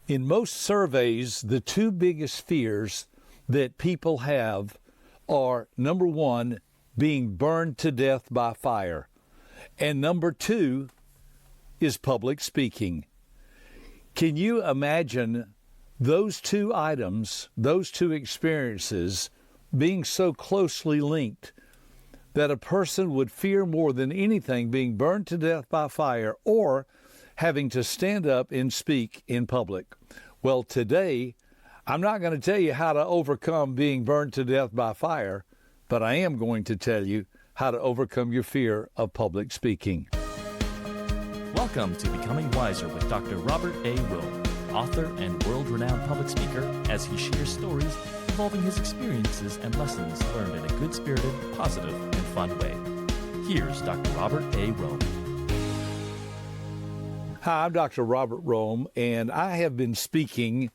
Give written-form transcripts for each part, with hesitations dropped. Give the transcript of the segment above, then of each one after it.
In most surveys, the two biggest fears that people have are, number one, being burned to death by fire, and number two is public speaking. Can you imagine those two items, those two experiences being so closely linked that a person would fear more than anything being burned to death by fire or having to stand up and speak in public? Well, today, I'm not going to tell you how to overcome being burned to death by fire, but I am going to tell you how to overcome your fear of public speaking. Welcome to Becoming Wiser with Dr. Robert A. Rohm, author and world-renowned public speaker, as he shares stories involving his experiences and lessons learned in a good-spirited, positive, and fun way. Here's Dr. Robert A. Rohm. Hi, I'm Dr. Robert Rohm, and I have been speaking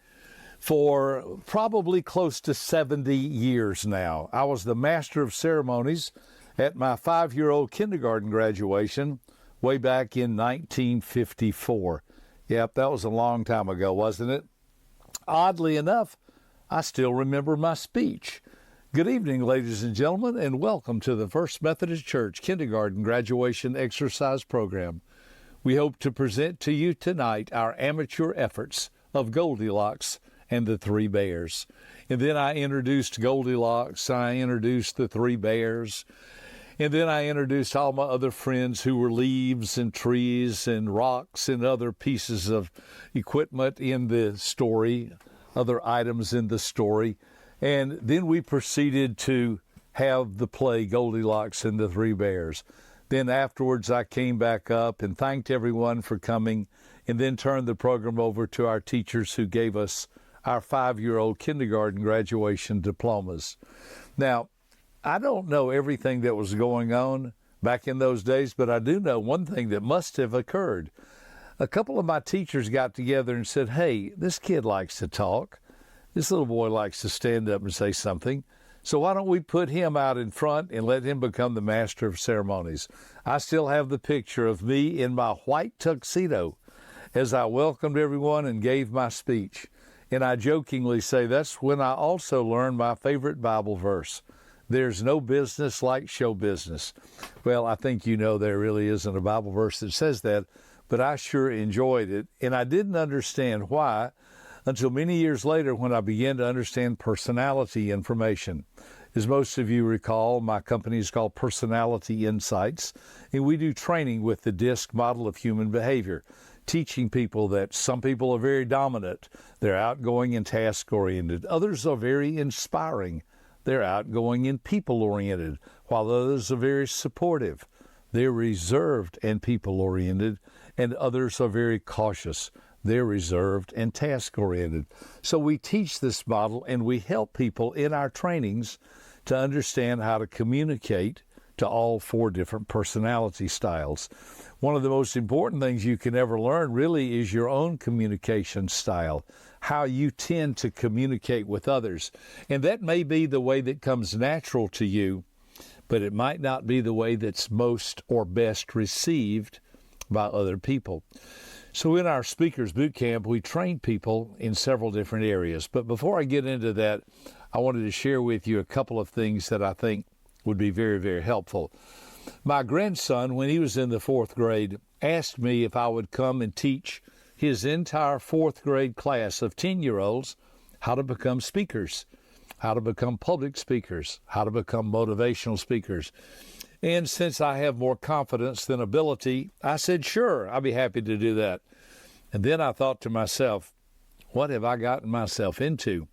for probably close to 70 years now. I was the master of ceremonies at my 5-year-old kindergarten graduation way back in 1954. Yep, that was a long time ago, wasn't it? Oddly enough, I still remember my speech. Good evening, ladies and gentlemen, and welcome to the First Methodist Church Kindergarten Graduation Exercise Program. We hope to present to you tonight our amateur efforts of Goldilocks and the Three Bears. And then I introduced Goldilocks, I introduced the Three Bears, and then I introduced all my other friends who were leaves and trees and rocks and other pieces of equipment in the story, other items in the story. And then we proceeded to have the play Goldilocks and the Three Bears. Then afterwards, I came back up and thanked everyone for coming, and then turned the program over to our teachers who gave us our 5-year-old kindergarten graduation diplomas. Now, I don't know everything that was going on back in those days, but I do know one thing that must have occurred. A couple of my teachers got together and said, "Hey, this kid likes to talk. This little boy likes to stand up and say something. So why don't we put him out in front and let him become the master of ceremonies?" I still have the picture of me in my white tuxedo as I welcomed everyone and gave my speech. And I jokingly say that's when I also learned my favorite Bible verse. There's no business like show business. Well, I think you know there really isn't a Bible verse that says that, but I sure enjoyed it. And I didn't understand why until many years later when I began to understand personality information. As most of you recall, my company is called Personality Insights, and we do training with the DISC model of human behavior, teaching people that some people are very dominant. They're outgoing and task-oriented. Others are very inspiring. They're outgoing and people-oriented, while others are very supportive. They're reserved and people-oriented, and others are very cautious. They're reserved and task-oriented. So we teach this model, and we help people in our trainings to understand how to communicate to all 4 different personality styles. One of the most important things you can ever learn really is your own communication style, how you tend to communicate with others. And that may be the way that comes natural to you, but it might not be the way that's most or best received by other people. So in our Speakers Boot Camp, we train people in several different areas. But before I get into that, I wanted to share with you a couple of things that I think would be very, very helpful. My grandson, when he was in the 4th grade, asked me if I would come and teach his entire 4th grade class of 10-year-olds how to become speakers, how to become public speakers, how to become motivational speakers. And since I have more confidence than ability, I said, sure, I'll be happy to do that. And then I thought to myself, what have I gotten myself into?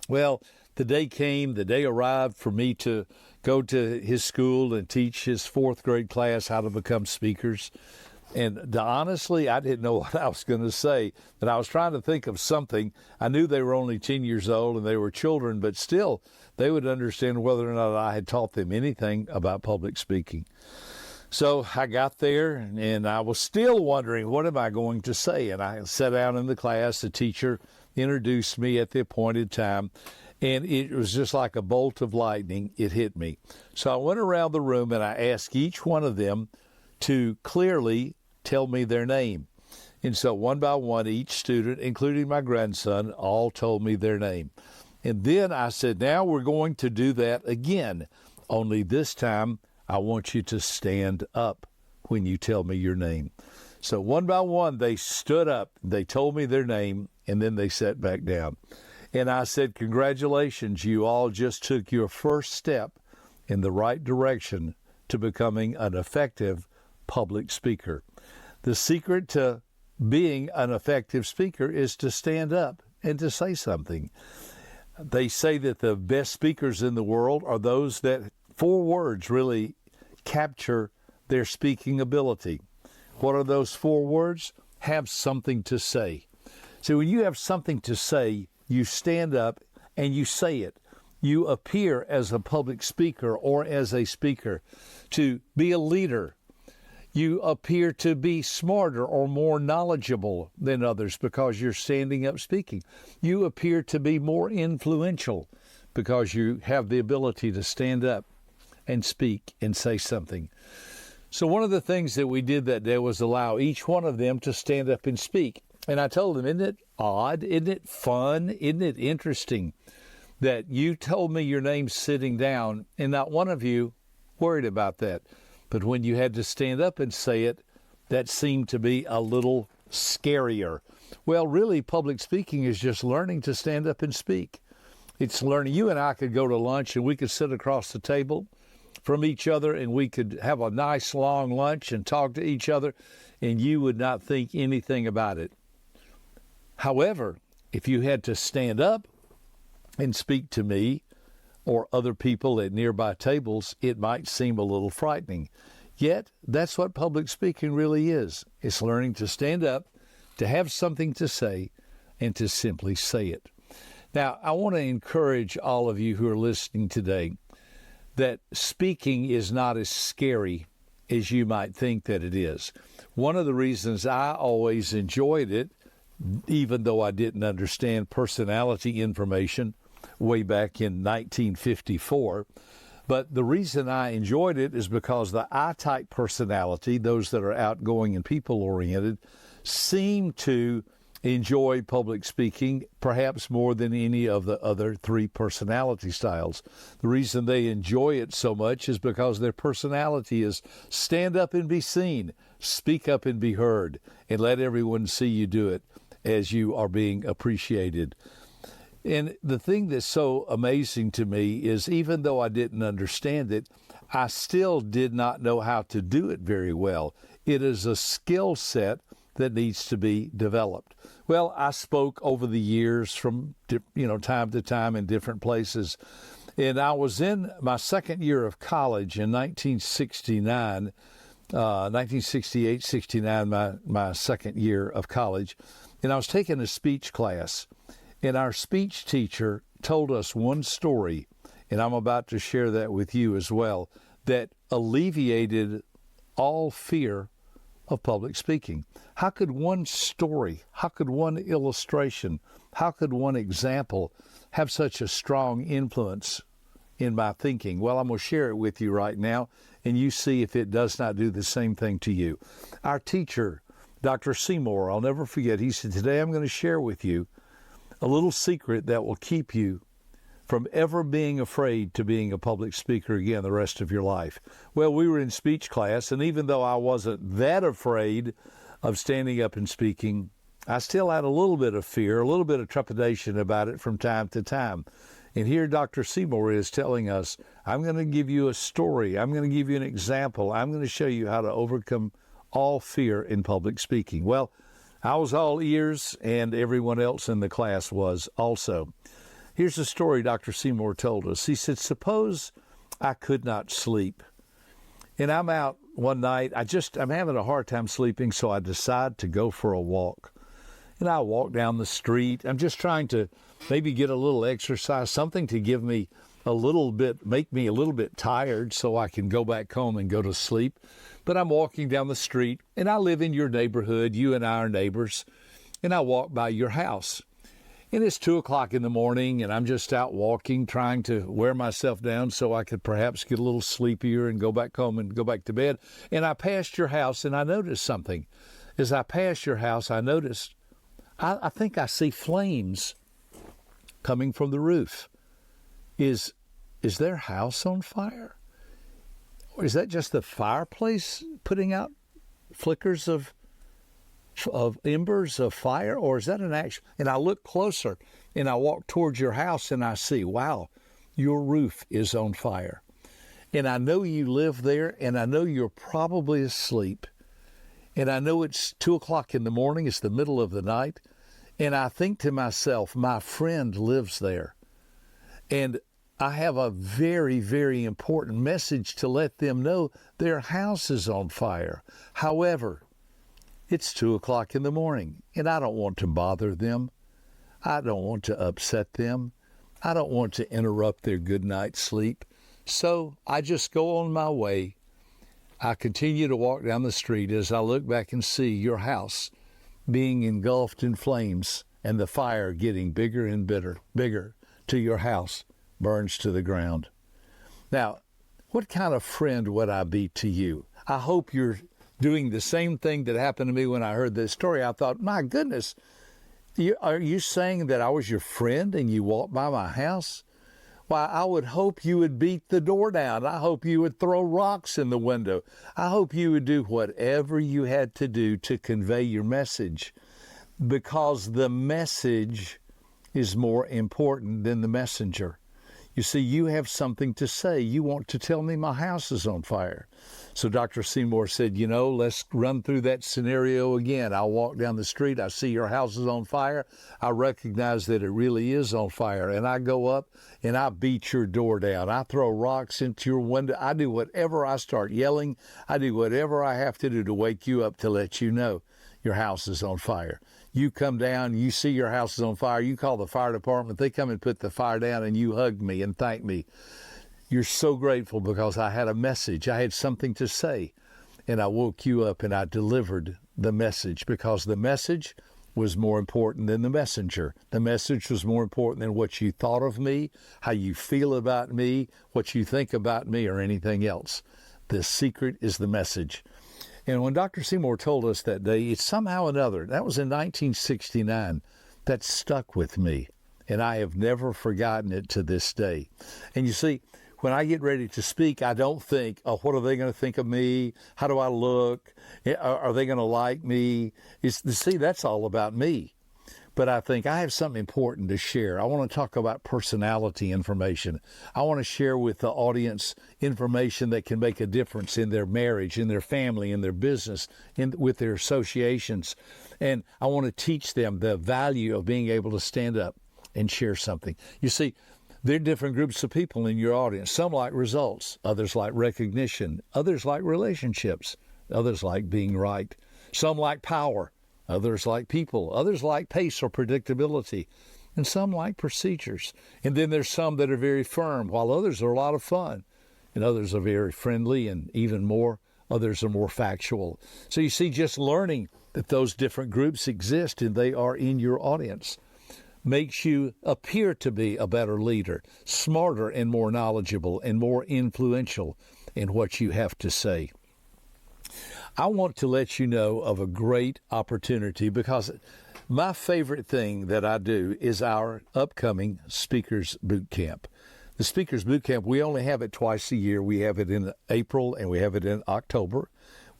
Well, the day arrived for me to go to his school and teach his 4th grade class how to become speakers. And honestly, I didn't know what I was going to say, but I was trying to think of something. I knew they were only 10 years old and they were children, but still they would understand whether or not I had taught them anything about public speaking. So I got there and I was still wondering, what am I going to say? And I sat down in the class. The teacher introduced me at the appointed time, and it was just like a bolt of lightning. It hit me. So I went around the room and I asked each one of them to clearly tell me their name. And so one by one, each student, including my grandson, all told me their name. And then I said, now we're going to do that again. Only this time, I want you to stand up when you tell me your name. So one by one, they stood up, they told me their name, and then they sat back down. And I said, congratulations, you all just took your first step in the right direction to becoming an effective public speaker. The secret to being an effective speaker is to stand up and to say something. They say that the best speakers in the world are those that 4 words really capture their speaking ability. What are those 4 words? Have something to say. So when you have something to say, you stand up and you say it. You appear as a public speaker or as a speaker to be a leader. You appear to be smarter or more knowledgeable than others because you're standing up speaking. You appear to be more influential because you have the ability to stand up and speak and say something. So one of the things that we did that day was allow each one of them to stand up and speak. And I told them, isn't it odd? Isn't it fun? Isn't it interesting that you told me your name sitting down and not one of you worried about that? But when you had to stand up and say it, that seemed to be a little scarier. Well, really, public speaking is just learning to stand up and speak. It's learning. You and I could go to lunch and we could sit across the table from each other and we could have a nice long lunch and talk to each other and you would not think anything about it. However, if you had to stand up and speak to me or other people at nearby tables, it might seem a little frightening. Yet, that's what public speaking really is. It's learning to stand up, to have something to say, and to simply say it. Now, I want to encourage all of you who are listening today that speaking is not as scary as you might think that it is. One of the reasons I always enjoyed it, even though I didn't understand personality information way back in 1954, but the reason I enjoyed it is because the I-type personality, those that are outgoing and people-oriented, seem to enjoy public speaking perhaps more than any of the other 3 personality styles. The reason they enjoy it so much is because their personality is stand up and be seen, speak up and be heard, and let everyone see you do it as you are being appreciated. And the thing that's so amazing to me is even though I didn't understand it, I still did not know how to do it very well. It is a skill set that needs to be developed. Well, I spoke over the years from time to time in different places. And I was in my second year of college in 1969, 1968, 69, my second year of college. And I was taking a speech class. And our speech teacher told us one story, and I'm about to share that with you as well, that alleviated all fear of public speaking. How could one story, how could one illustration, how could one example have such a strong influence in my thinking? Well, I'm going to share it with you right now, and you see if it does not do the same thing to you. Our teacher, Dr. Seymour, I'll never forget, he said, today I'm going to share with you a little secret that will keep you from ever being afraid to being a public speaker again the rest of your life. Well, we were in speech class, and even though I wasn't that afraid of standing up and speaking, I still had a little bit of fear, a little bit of trepidation about it from time to time. And here Dr. Seymour is telling us, I'm going to give you a story. I'm going to give you an example. I'm going to show you how to overcome all fear in public speaking. Well, I was all ears, and everyone else in the class was also. Here's a story Dr. Seymour told us. He said, suppose I could not sleep, and I'm out one night. I'm having a hard time sleeping, so I decide to go for a walk. And I walk down the street. I'm just trying to maybe get a little exercise, something to give me make me a little bit tired so I can go back home and go to sleep. But I'm walking down the street, and I live in your neighborhood. You and I are neighbors, and I walk by your house. And it's 2 o'clock in the morning, and I'm just out walking, trying to wear myself down so I could perhaps get a little sleepier and go back home and go back to bed. And I passed your house, and I noticed something. As I passed your house, I noticed, I think I see flames coming from the roof. Is their house on fire? Or is that just the fireplace putting out flickers of embers of fire? Or is that an actual? And I look closer and I walk towards your house and I see, wow, your roof is on fire. And I know you live there, and I know you're probably asleep. And I know it's 2 o'clock in the morning, it's the middle of the night. And I think to myself, my friend lives there. And I have a very, very important message to let them know their house is on fire. However, it's 2 o'clock in the morning, and I don't want to bother them. I don't want to upset them. I don't want to interrupt their good night's sleep. So I just go on my way. I continue to walk down the street as I look back and see your house being engulfed in flames and the fire getting bigger and bigger till your house burns to the ground. Now, what kind of friend would I be to you? I hope you're doing the same thing that happened to me when I heard this story. I thought, my goodness, are you saying that I was your friend and you walked by my house? Why, I would hope you would beat the door down. I hope you would throw rocks in the window. I hope you would do whatever you had to do to convey your message, because the message is more important than the messenger. You see, you have something to say. You want to tell me my house is on fire. So Dr. Seymour said, let's run through that scenario again. I walk down the street. I see your house is on fire. I recognize that it really is on fire. And I go up and I beat your door down. I throw rocks into your window. I do whatever. I start yelling. I do whatever I have to do to wake you up to let you know your house is on fire. You come down, you see your house is on fire, you call the fire department, they come and put the fire down, and you hug me and thank me. You're so grateful because I had a message. I had something to say, and I woke you up and I delivered the message, because the message was more important than the messenger. The message was more important than what you thought of me, how you feel about me, what you think about me, or anything else. The secret is the message. And when Dr. Seymour told us that day, it's somehow or another, that was in 1969, that stuck with me. And I have never forgotten it to this day. And you see, when I get ready to speak, I don't think, what are they going to think of me? How do I look? Are they going to like me? See, that's all about me. But I think I have something important to share. I want to talk about personality information. I want to share with the audience information that can make a difference in their marriage, in their family, in their business, with their associations. And I want to teach them the value of being able to stand up and share something. You see, there are different groups of people in your audience. Some like results, others like recognition, others like relationships, others like being right. Some like power, others like people, others like pace or predictability, and some like procedures. And then there's some that are very firm, while others are a lot of fun, and others are very friendly, and even more, others are more factual. So you see, just learning that those different groups exist and they are in your audience makes you appear to be a better leader, smarter and more knowledgeable and more influential in what you have to say. I want to let you know of a great opportunity, because my favorite thing that I do is our upcoming Speakers Boot Camp. The Speakers Boot Camp, we only have it twice a year. We have it in April and we have it in October.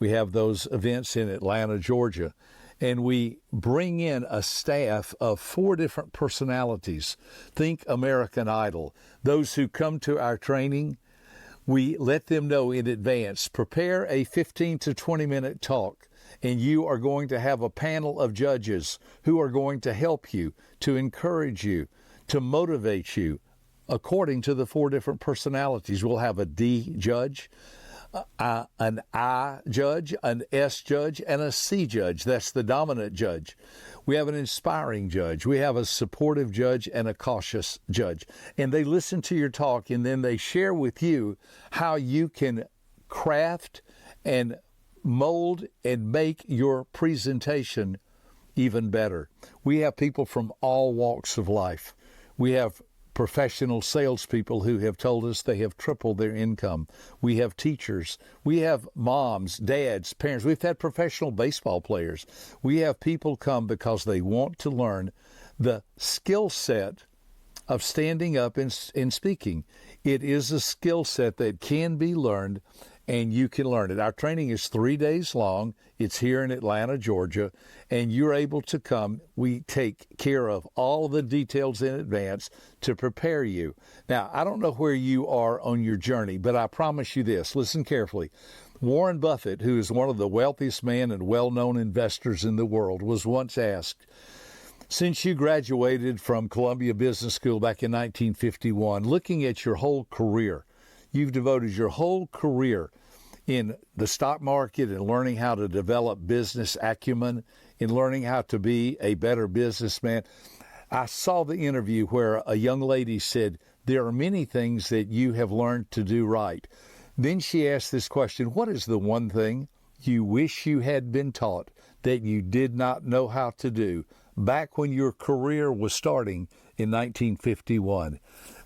We have those events in Atlanta, Georgia. And we bring in a staff of 4 different personalities. Think American Idol. Those who come to our training, we let them know in advance, prepare a 15 to 20 minute talk, and you are going to have a panel of judges who are going to help you, to encourage you, to motivate you according to the 4 different personalities. We'll have a D judge, an I judge, an S judge, and a C judge. That's the dominant judge. We have an inspiring judge. We have a supportive judge and a cautious judge. And they listen to your talk, and then they share with you how you can craft and mold and make your presentation even better. We have people from all walks of life. We have professional salespeople who have told us they have tripled their income. We have teachers. We have moms, dads, parents. We've had professional baseball players. We have people come because they want to learn the skill set of standing up and speaking. It is a skill set that can be learned, and you can learn it. Our training is 3 days long. It's here in Atlanta, Georgia, and you're able to come. We take care of all the details in advance to prepare you. Now, I don't know where you are on your journey, but I promise you this. Listen carefully. Warren Buffett, who is one of the wealthiest men and well-known investors in the world, was once asked, since you graduated from Columbia Business School back in 1951, looking at your whole career, you've devoted your whole career in the stock market and learning how to develop business acumen, in learning how to be a better businessman. I saw the interview where a young lady said, there are many things that you have learned to do right. Then she asked this question, what is the one thing you wish you had been taught that you did not know how to do back when your career was starting in 1951?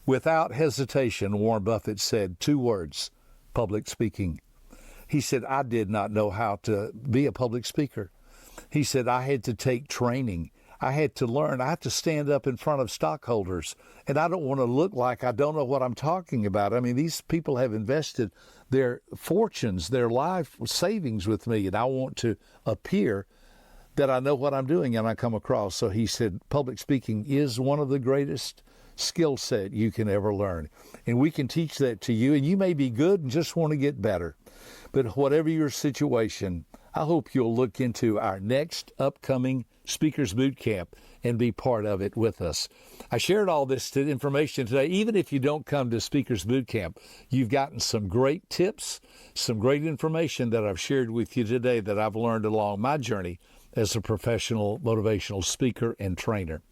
Without hesitation, Warren Buffett said 2 words, public speaking. He said, I did not know how to be a public speaker. He said, I had to take training. I had to learn. I had to stand up in front of stockholders, and I don't want to look like I don't know what I'm talking about. I mean, these people have invested their fortunes, their life savings with me, and I want to appear that I know what I'm doing and I come across. So he said, public speaking is one of the greatest skill set you can ever learn. And we can teach that to you, and you may be good and just want to get better. But whatever your situation, I hope you'll look into our next upcoming Speakers Boot Camp and be part of it with us. I shared all this information today. Even if you don't come to Speakers Boot Camp, you've gotten some great tips, some great information that I've shared with you today that I've learned along my journey as a professional motivational speaker and trainer.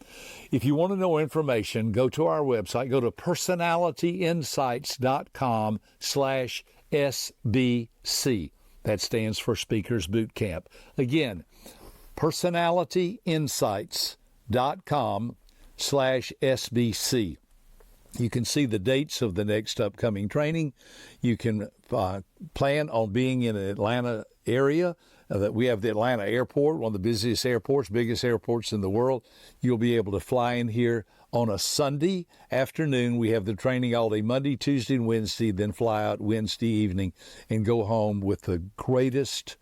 If you want to know information, go to our website. Go to personalityinsights.com/SBC. That stands for Speakers Boot Camp. Again, personalityinsights.com/SBC. You can see the dates of the next upcoming training. You can plan on being in an Atlanta area. That we have the Atlanta airport, one of the busiest airports, biggest airports in the world. You'll be able to fly in here on a Sunday afternoon. We have the training all day, Monday, Tuesday, and Wednesday, then fly out Wednesday evening and go home with the greatest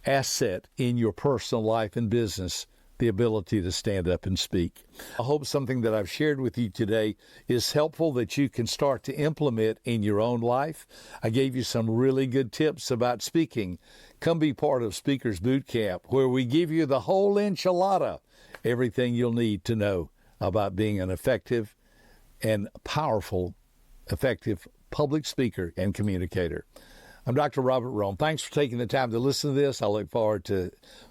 asset in your personal life and business, the ability to stand up and speak. I hope something that I've shared with you today is helpful, that you can start to implement in your own life. I gave you some really good tips about speaking. Come be part of Speakers Boot Camp, where we give you the whole enchilada, everything you'll need to know about being an effective and powerful, effective public speaker and communicator. I'm Dr. Robert Rohm. Thanks for taking the time to listen to this. I look forward to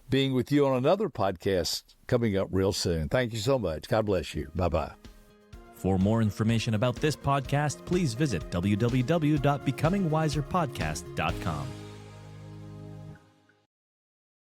being with you on another podcast coming up real soon. Thank you so much. God bless you. Bye-bye. For more information about this podcast, please visit www.becomingwiserpodcast.com.